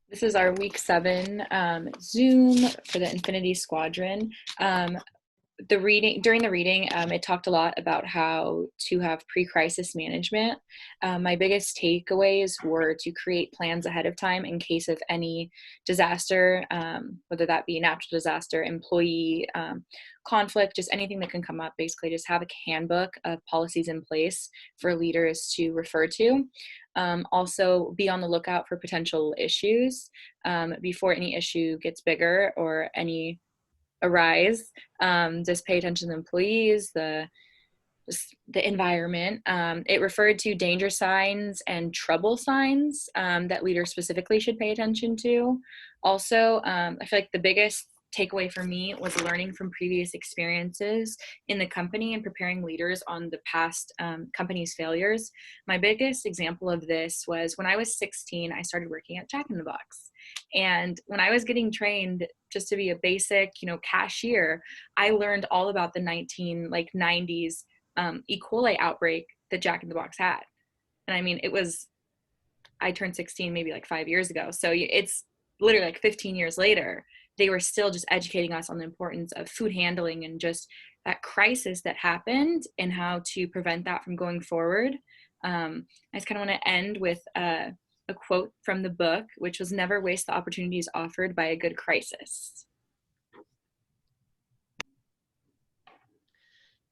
This is our week 7 Zoom for the Infinity Squadron. During the reading, it talked a lot about how to have pre-crisis management. My biggest takeaways were to create plans ahead of time in case of any disaster, whether that be natural disaster, employee conflict, just anything that can come up. Basically, just have a handbook of policies in place for leaders to refer to. Also, be on the lookout for potential issues before any issue gets bigger or any arise. Just pay attention to the employees, the environment. It referred to danger signs and trouble signs that leaders specifically should pay attention to. Also, I feel like the biggest takeaway for me was learning from previous experiences in the company and preparing leaders on the past company's failures. My biggest example of this was when I was 16, I started working at Jack in the Box. And when I was getting trained just to be a basic, cashier, I learned all about the 90s E. coli outbreak that Jack in the Box had. And I mean, I turned 16 maybe like 5 years ago. So it's literally like 15 years later, they were still just educating us on the importance of food handling and just that crisis that happened and how to prevent that from going forward. I just kind of want to end with a quote from the book, which was, "Never waste the opportunities offered by a good crisis."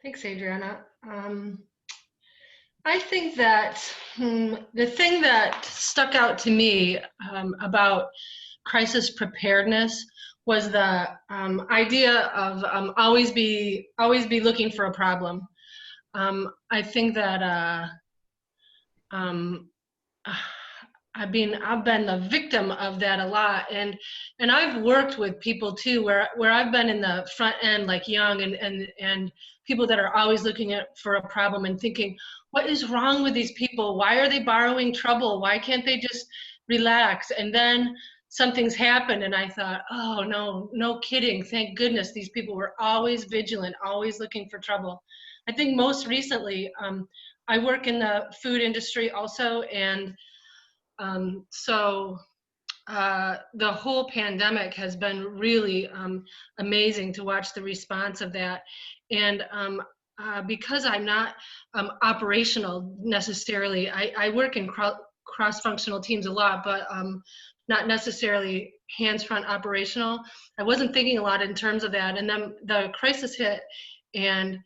Thanks, Adriana. I think that the thing that stuck out to me about crisis preparedness was the idea of always be looking for a problem. I think that I've been the victim of that a lot, and I've worked with people too, where I've been in the front end, like young, and people that are always looking for a problem and thinking, what is wrong with these people? Why are they borrowing trouble? Why can't they just relax? And then something's happened, and I thought, oh no kidding, thank goodness these people were always vigilant, always looking for trouble. I think most recently, I work in the food industry also, and so the whole pandemic has been really amazing to watch the response of that. And because I'm not operational necessarily, I work in cross-functional teams a lot, but not necessarily hands-front operational. I wasn't thinking a lot in terms of that. And then the crisis hit, and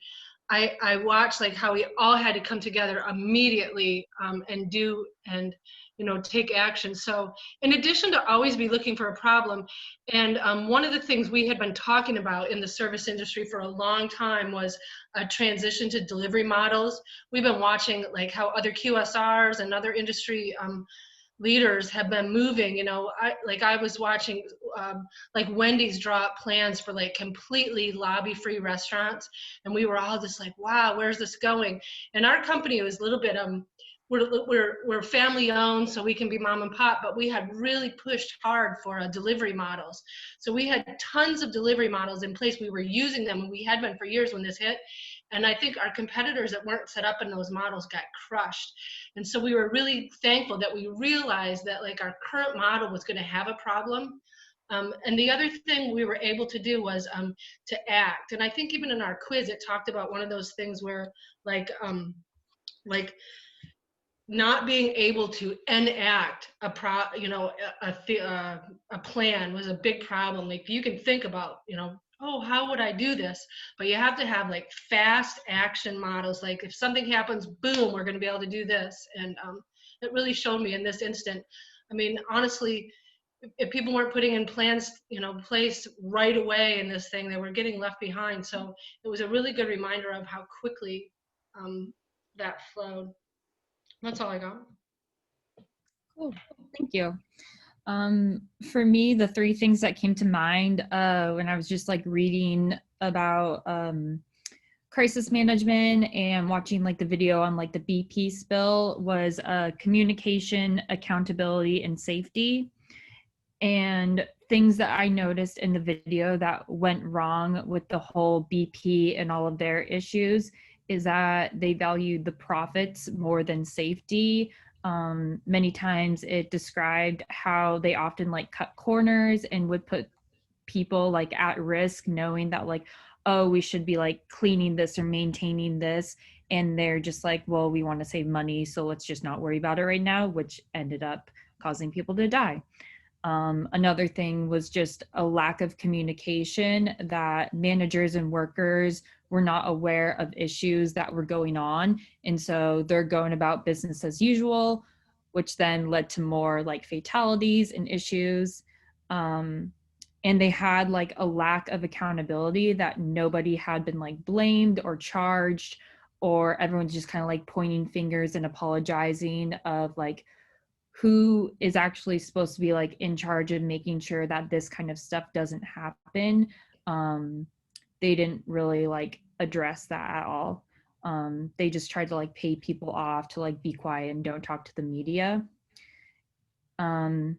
I watched like how we all had to come together immediately and take action. So in addition to always be looking for a problem, and one of the things we had been talking about in the service industry for a long time was a transition to delivery models. We've been watching like how other QSRs and other industry leaders have been moving. I was watching like Wendy's draw up plans for like completely lobby-free restaurants, and we were all just like, wow, where's this going? And our company was a little bit we're family owned, so we can be mom and pop, but we had really pushed hard for delivery models. So we had tons of delivery models in place. We were using them, and we had been for years when this hit. And I think our competitors that weren't set up in those models got crushed. And so we were really thankful that we realized that like our current model was going to have a problem. And the other thing we were able to do was to act. And I think even in our quiz, it talked about one of those things where like not being able to enact a plan was a big problem. Like you can think about, oh, how would I do this? But you have to have like fast action models. Like if something happens, boom, we're going to be able to do this. And it really showed me in this instant. I mean, honestly, if people weren't putting in plans, place right away in this thing, they were getting left behind. So it was a really good reminder of how quickly that flowed. That's all I got. Cool. Thank you. For me, the 3 things that came to mind when I was just like reading about crisis management and watching like the video on like the BP spill was communication, accountability, and safety. And things that I noticed in the video that went wrong with the whole BP and all of their issues is that they valued the profits more than safety. Many times it described how they often like cut corners and would put people like at risk, knowing that like, oh, we should be like cleaning this or maintaining this, and they're just like, well, we want to save money, so let's just not worry about it right now, which ended up causing people to die. Another thing was just a lack of communication, that managers and workers were not aware of issues that were going on. And so they're going about business as usual, which then led to more like fatalities and issues. Um, and they had like a lack of accountability, that nobody had been like blamed or charged, or everyone's just kind of like pointing fingers and apologizing of like, who is actually supposed to be like in charge of making sure that this kind of stuff doesn't happen. um they didn't really like address that at all. They just tried to like pay people off to like be quiet and don't talk to the media. um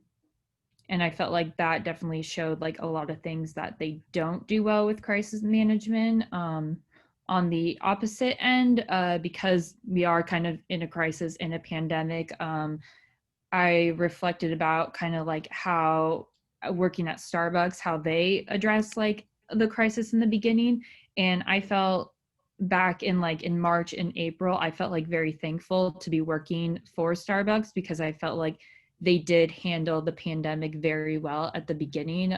and I felt like that definitely showed like a lot of things that they don't do well with crisis management. On the opposite end, because we are kind of in a crisis, in a pandemic, I reflected about kind of like how working at Starbucks, how they address like the crisis in the beginning. And I felt back in like in March and April, I felt like very thankful to be working for Starbucks, because I felt like they did handle the pandemic very well at the beginning.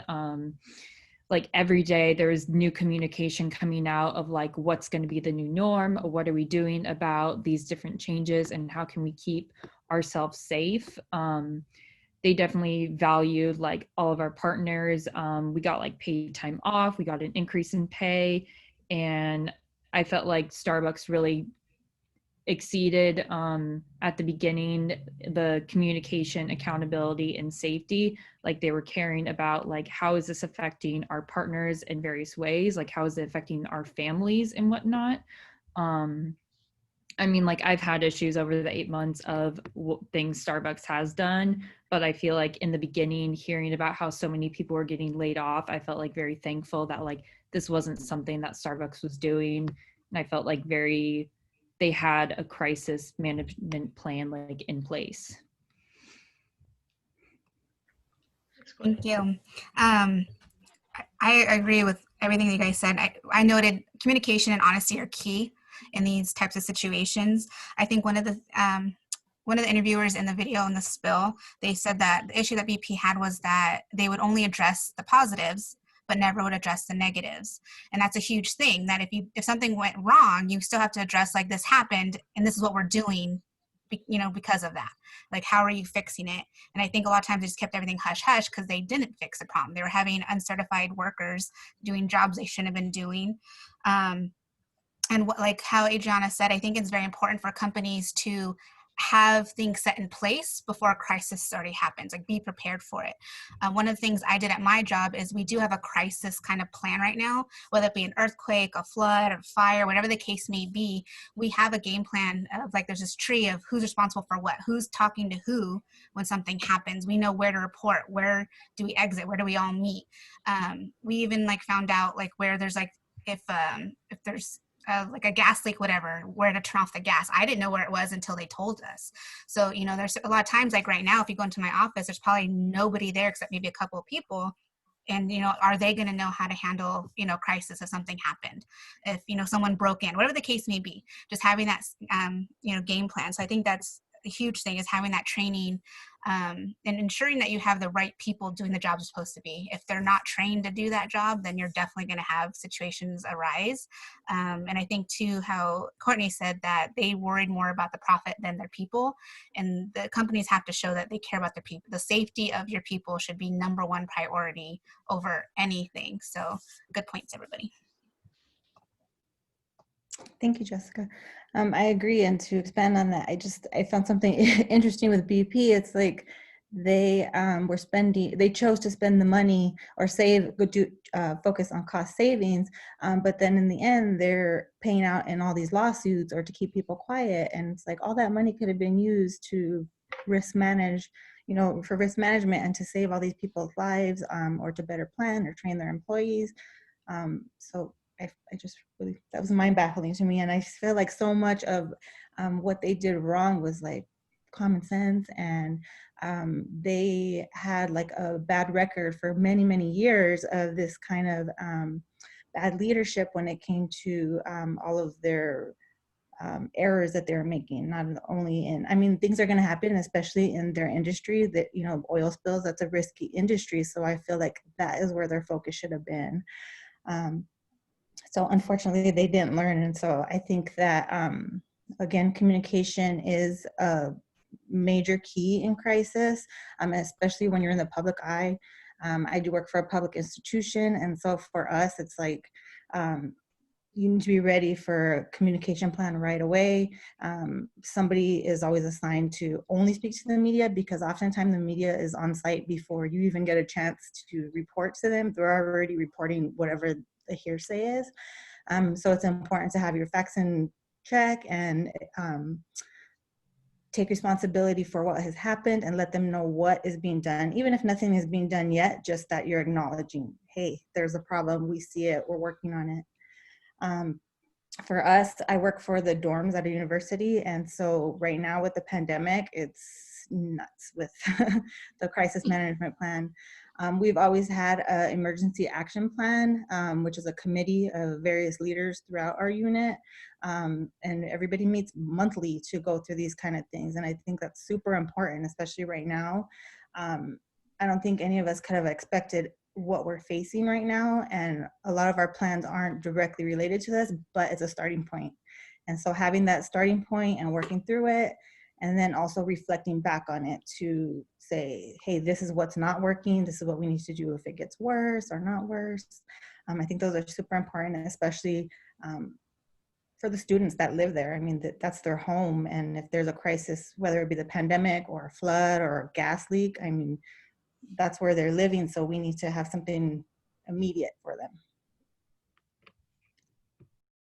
Like every day there was new communication coming out of like, what's going to be the new norm, what are we doing about these different changes, and how can we keep ourselves safe. They definitely valued like all of our partners. We got like paid time off, we got an increase in pay, and I felt like Starbucks really exceeded at the beginning the communication, accountability, and safety. Like they were caring about like, how is this affecting our partners in various ways, like how is it affecting our families and whatnot. um I mean, like I've had issues over the 8 months of things Starbucks has done, but I feel like in the beginning, hearing about how so many people were getting laid off, I felt like very thankful that like this wasn't something that Starbucks was doing. And I felt like they had a crisis management plan like in place. Thank you. I agree with everything you guys said. I noted communication and honesty are key in these types of situations. I think one of the interviewers in the video in the spill, they said that the issue that BP had was that they would only address the positives, but never would address the negatives. And that's a huge thing, that if something went wrong, you still have to address like, this happened and this is what we're doing, because of that. Like, how are you fixing it? And I think a lot of times they just kept everything hush hush because they didn't fix the problem. They were having uncertified workers doing jobs they shouldn't have been doing. And like how Adriana said, I think it's very important for companies to have things set in place before a crisis already happens, like be prepared for it. One of the things I did at my job is we do have a crisis kind of plan right now, whether it be an earthquake, a flood, or fire, whatever the case may be. We have a game plan of like, there's this tree of who's responsible for what, who's talking to who when something happens. We know where to report, where do we exit, where do we all meet. We even like found out like where there's like, if there's like a gas leak, whatever, where to turn off the gas. I didn't know where it was until they told us. So, there's a lot of times, like right now, if you go into my office, there's probably nobody there except maybe a couple of people. And, are they going to know how to handle, crisis if something happened, if, someone broke in, whatever the case may be, just having that, game plan. So I think that's a huge thing, is having that training, and ensuring that you have the right people doing the job they're supposed to be. If they're not trained to do that job, then you're definitely going to have situations arise. And I think too, how Courtney said that they worried more about the profit than their people, and the companies have to show that they care about their people. The safety of your people should be number one priority over anything. So good points, everybody. Thank you, Jessica. I agree. And to expand on that, I found something interesting with BP. It's like they they chose to spend the money or focus on cost savings. But then in the end, they're paying out in all these lawsuits or to keep people quiet. And it's like all that money could have been used to risk manage, for risk management and to save all these people's lives, or to better plan or train their employees. So I just really, that was mind baffling to me. And I feel like so much of what they did wrong was like common sense, and they had like a bad record for many, many years of this kind of bad leadership when it came to all of their errors that they're making, not only in, I mean, things are going to happen, especially in their industry that, you know, oil spills, that's a risky industry. So I feel like that is where their focus should have been. So unfortunately they didn't learn. And so I think that, again, communication is a major key in crisis, especially when you're in the public eye. I do work for a public institution. And so for us, it's like, you need to be ready for a communication plan right away. Somebody is always assigned to only speak to the media, because oftentimes the media is on site before you even get a chance to report to them. They're already reporting whatever the hearsay is. So it's important to have your facts in check and take responsibility for what has happened and let them know what is being done. Even if nothing is being done yet, just that you're acknowledging, hey, there's a problem, we see it, we're working on it. For us, I work for the dorms at a university. And so right now with the pandemic, it's nuts with the crisis management plan. We've always had an emergency action plan, which is a committee of various leaders throughout our unit. And everybody meets monthly to go through these kind of things. And I think that's super important, especially right now. I don't think any of us could have expected what we're facing right now, and a lot of our plans aren't directly related to this, but it's a starting point. And so having that starting point and working through it, and then also reflecting back on it to say, hey, this is what's not working, this is what we need to do if it gets worse or not worse. I think those are super important, especially for the students that live there. I mean, that's their home, and if there's a crisis, whether it be the pandemic or a flood or a gas leak, I mean, that's where they're living, so we need to have something immediate for them.